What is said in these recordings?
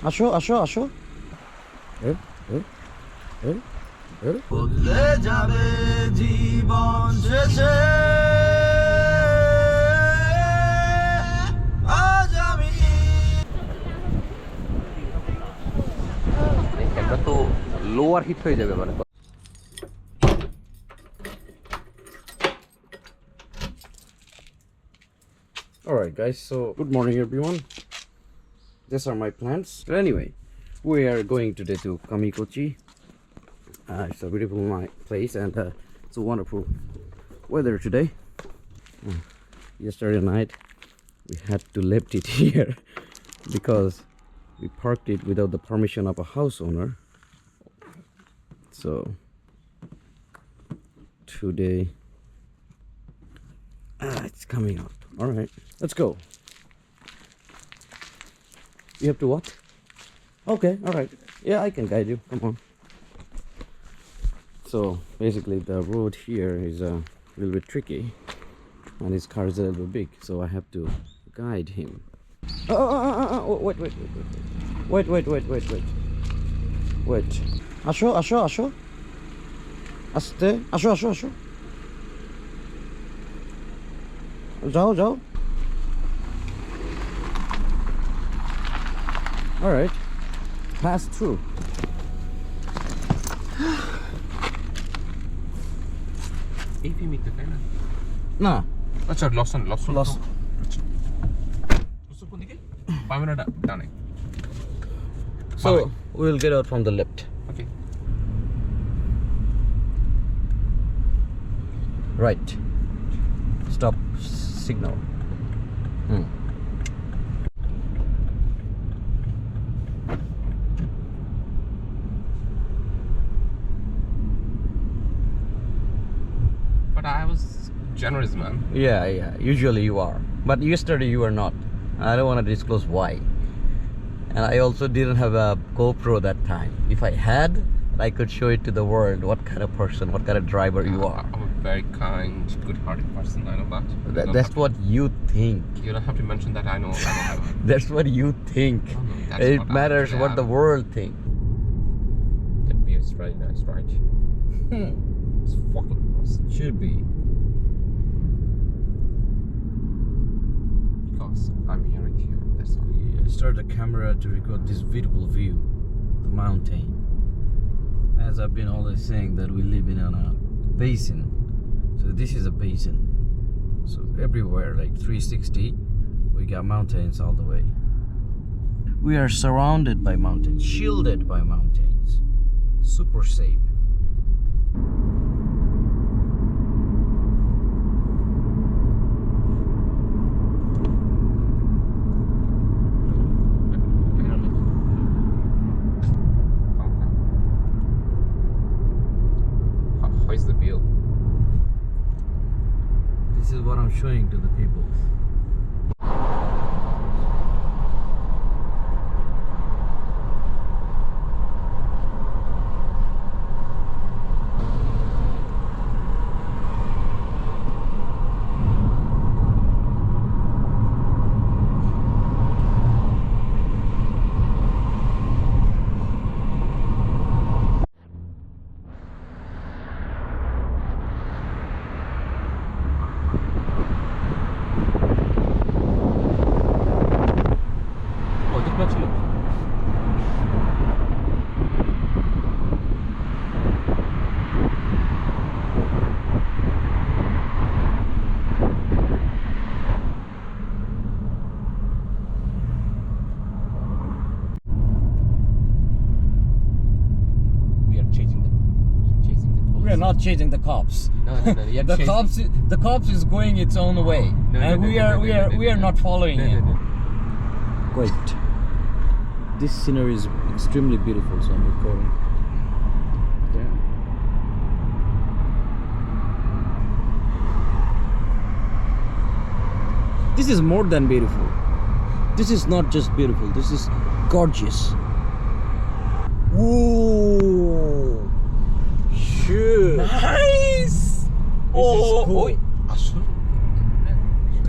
আসো বদলে যাবে জীবন শেষে আজ আমি ক্যামেরা তো লোয়ার হিট হয়ে যাবে মানে। Alright guys, so good morning everyone. These are my plans. But anyway, we are going today to Kamikochi. It's a beautiful place and it's a wonderful weather today. Yesterday night we had to left it here because we parked it without the permission of a house owner. So today it's coming out. All right, let's go. You have to what? Okay, all right. Yeah, I can guide you. Come on. So basically the road here is a little bit tricky and his car is a little bit big, so I have to guide him. Oh, wait. Asho. Aste. Asho. Jao. All right, pass through. এই ফিমিতে তাই না? না আচ্ছা লসন lost. লসন কোন দিকে? পামেনাটা ডানে। So we'll get out from the left. Okay. Right. Stop signal. But I was generous, man. Yeah. Usually you are, but yesterday you were not. I don't want to disclose why. And I also didn't have a GoPro that time. If I had, I could show it to the world what kind of person, what kind of driver you are. I'm a very kind, good-hearted person. I know that. That's what you think. You don't have to mention that. I know. That's what you think. That's It what matters what the world think. That view is very nice, right? It's fucking awesome. Should be. Because I'm here with you. That's all. I started the camera to record this beautiful view, the mountain. As I've been always saying that we live in a basin. So this is a basin. So everywhere, like 360, we got mountains all the way. We are surrounded by mountains, shielded by mountains. Super safe. How is the view? This is what I'm showing to the people. We are not chasing the cops. No. You're The cops is going its own way, and we are not following it. Wait, this scenery is extremely beautiful, so I'm recording. Yeah. This is more than beautiful. This is not just beautiful. This is gorgeous. Whoa! Shit! Nice!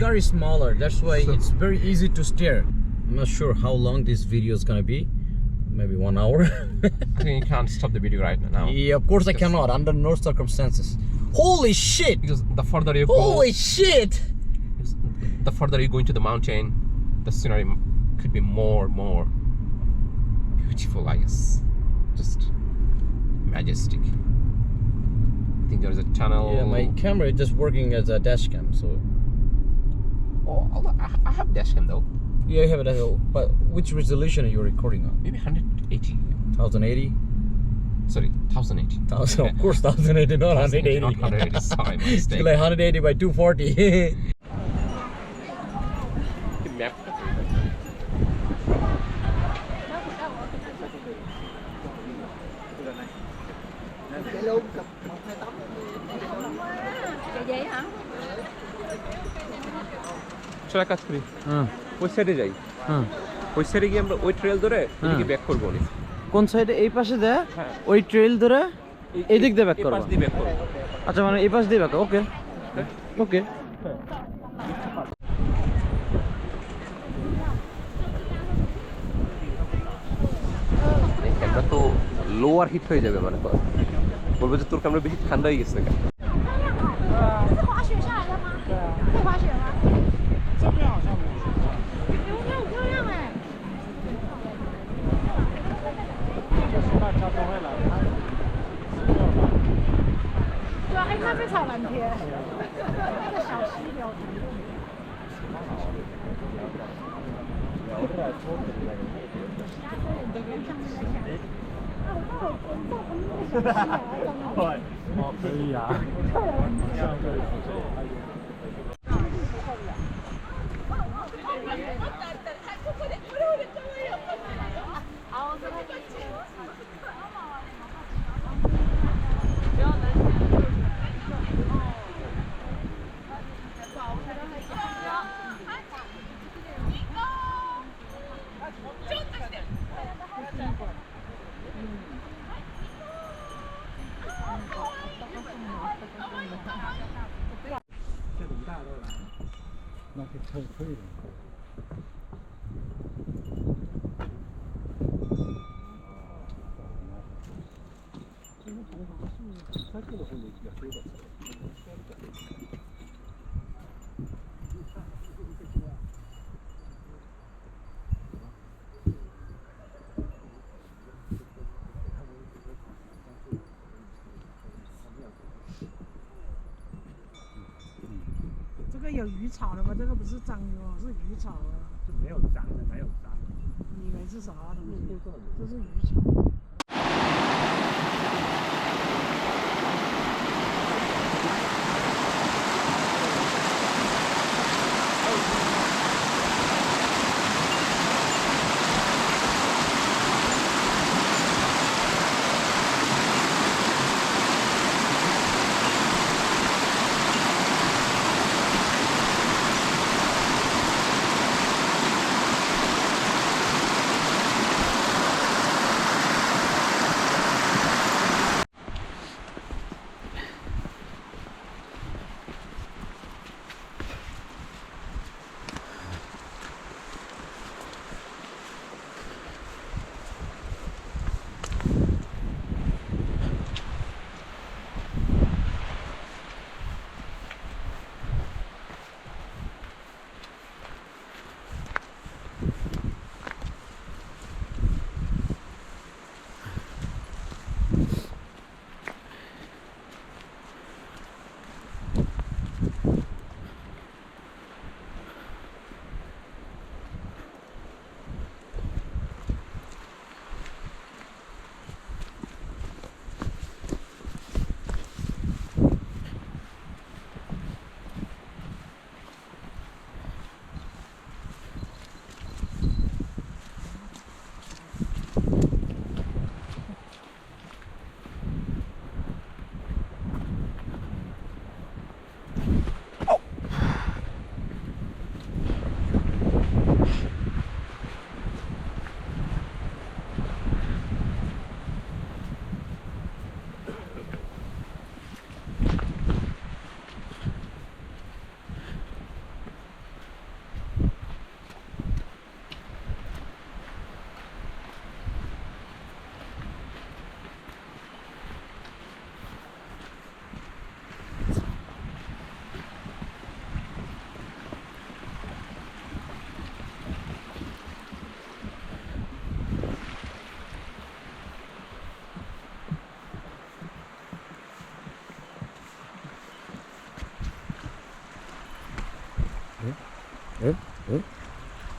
Car is smaller, that's why it's very easy to steer. I'm not sure how long this video is gonna be. Maybe 1 hour. I think you can't stop the video right now. Yeah, of course I cannot, under no circumstances. Holy shit! Because the further you Holy shit! the further you go into the mountain, the scenery could be more beautiful, I guess. Just majestic. I think there is a tunnel. Yeah, my camera is just working as a dash cam, so. Oh, I have dash cam though. Yeah, you have it, but which resolution are you recording on? Maybe 180. 1080? Sorry, 1080. Of course, 1080, not 180. Not 180, sorry, my mistake. It's like 180 by 240. Map. vậy hả? চল কাজ করি ওই সাইডে যাই ওই সাইডে গিয়ে আমরা ওই ট্রেল ধরে এদিকে ব্যাক করব নি কোন সাইডে এই পাশে দেয় ওই ট্রেল ধরে এই দিক দিয়ে ব্যাক করব এই পাশ দিয়ে ব্যাক করব আচ্ছা মানে এই পাশ দিয়ে ব্যাক ওকে ওকে ক্যামেরা তো লোয়ার হিট হয়ে যাবে মানে বলবো যে তোর ক্যামেরা বেশি ঠান্ডা হয়ে গেছে কেন 这是滑雪下来的吗？会滑雪吗？这边好像没有。哎呦，那很漂亮哎！就是大家都会来看。对啊，哎，那边草蓝天，那个小溪流。哦，可以啊。这样可以。那可以的。这个有鱼草的吧？这个不是章鱼哦，是鱼草啊。这没有章的，没有章的。你以为是啥东西？这是鱼草。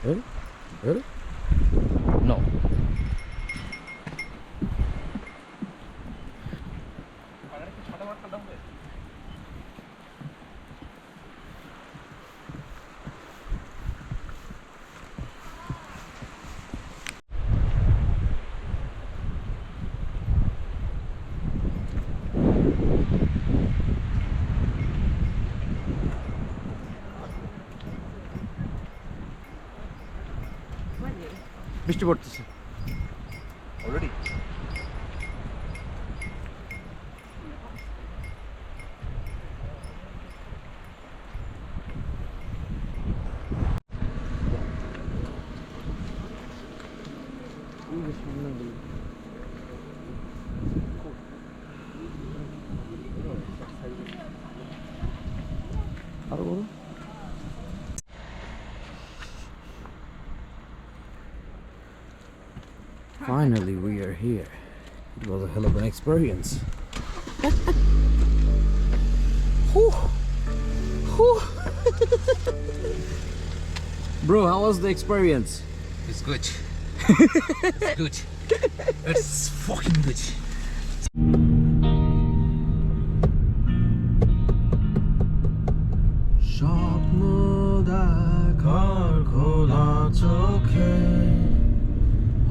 Ready? Ready? No. বৃষ্টি পড়তেছে অলরেডি। আরো বড়। Finally, we are here. It was a hell of an experience. Whew. Whew. Bro, how was the experience? It's good. It's good. It's fucking good. স্বপ্ন দেখার খোলা চোখে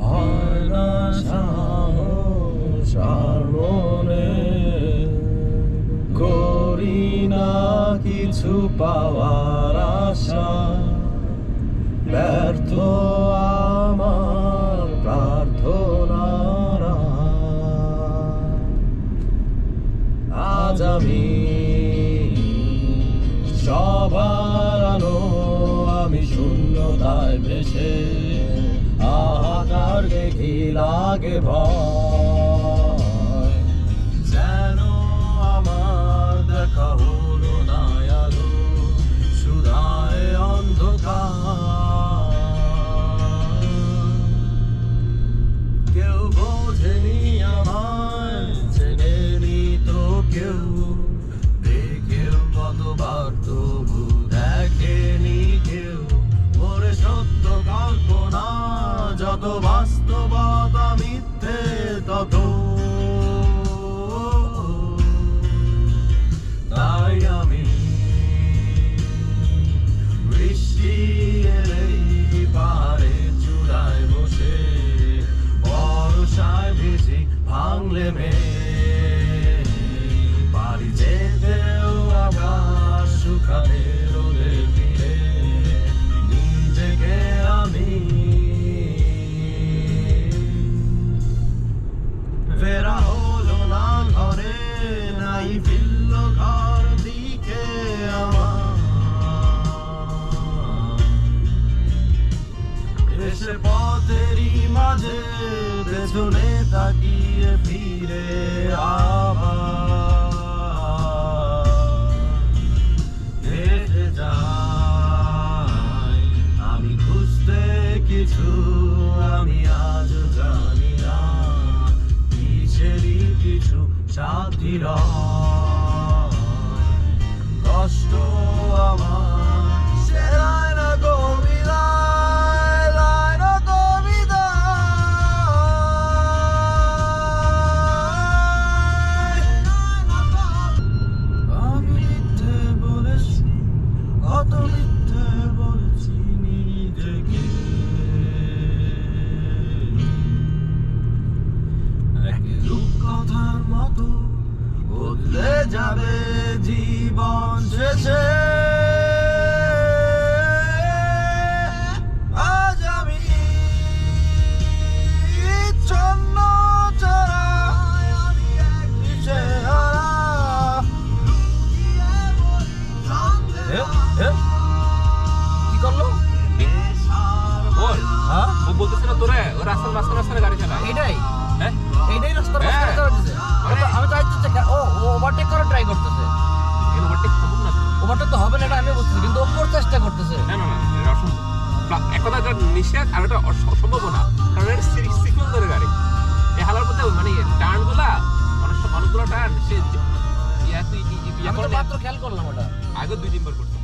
হয় না সাহস আর মনে, করি না কিছু পাওয়ার আশা, ব্যর্থ আমার প্রার্থনারা। আজ আমি সবার আলো, আমি শূন্যতায় ভেসে আকার দেখি লাগে ভয়, যেন আমার দেখা হলো না আলো, সুধায় অন্ধকার। কেউ বোঝেনি আমায়, চেনেনি তো কেউ, দেখেও কতবার তবু দেখেনি কেউ। ওরে সত্য কল্পনা যত, বাস্তবতা মিথ্যে তত, তাই আমি বৃষ্টি এলেই পাহাড়ে চূড়ায় বসে বর্ষায় ভিজি ভাঙলে পারি যেতেও আকাশ শুকানে রোদে ফিরে, নিজেকে আমি ফেরা হলো না ঘরে, নাই ফিরল ঘর দিকে আমার। এসে পথেরই মাঝে পেছনে তাকিয়ে ফিরে আবার হেঁটে যাই আমি খুঁজতে কিছু, আমি আজও জানি না কিসেরই কিছু সাথী কষ্ট আমার সেরায় না কবিতায়, লায় না কবিতায়। আমি মিথ্যে বলেছি, কত মিথ্যে বলেছি নিজেকে, রূপকথার মতো বদলে যাবে জীবন শেষে। আজ আমি ছন্ন ছাড়া, আমি এক দিশেহারা। কি করলো? বল। হ্যাঁ, ও বলতেছে না তোরে ও রাস্তার মাঝখানে গাড়ি চালায়। এটাই হ্যাঁ এইটাই রাস্তার মাঝখানে চালাচ্ছে। আমি তো আইতেছে, ও ওভারটেক করার ট্রাই করতেছে। এর ওভারটেক সম্ভব না। ওভারটেক তো হবে না, এটা আমি বুঝতেছি, কিন্তু ও করার চেষ্টা করতেছে। না না না, এটা অসম্ভব। এক কথা এটা নিষেধ, আর এটা অসম্ভব না, কারণ এটা সিকুয়েন্স ধরে গাড়ি। এই হালার মধ্যে মানে টার্নগুলা অনেকগুলো টার্ন সে আমি তো মাত্র খেয়াল করলাম ওটা। আগে 2-3 বার করতে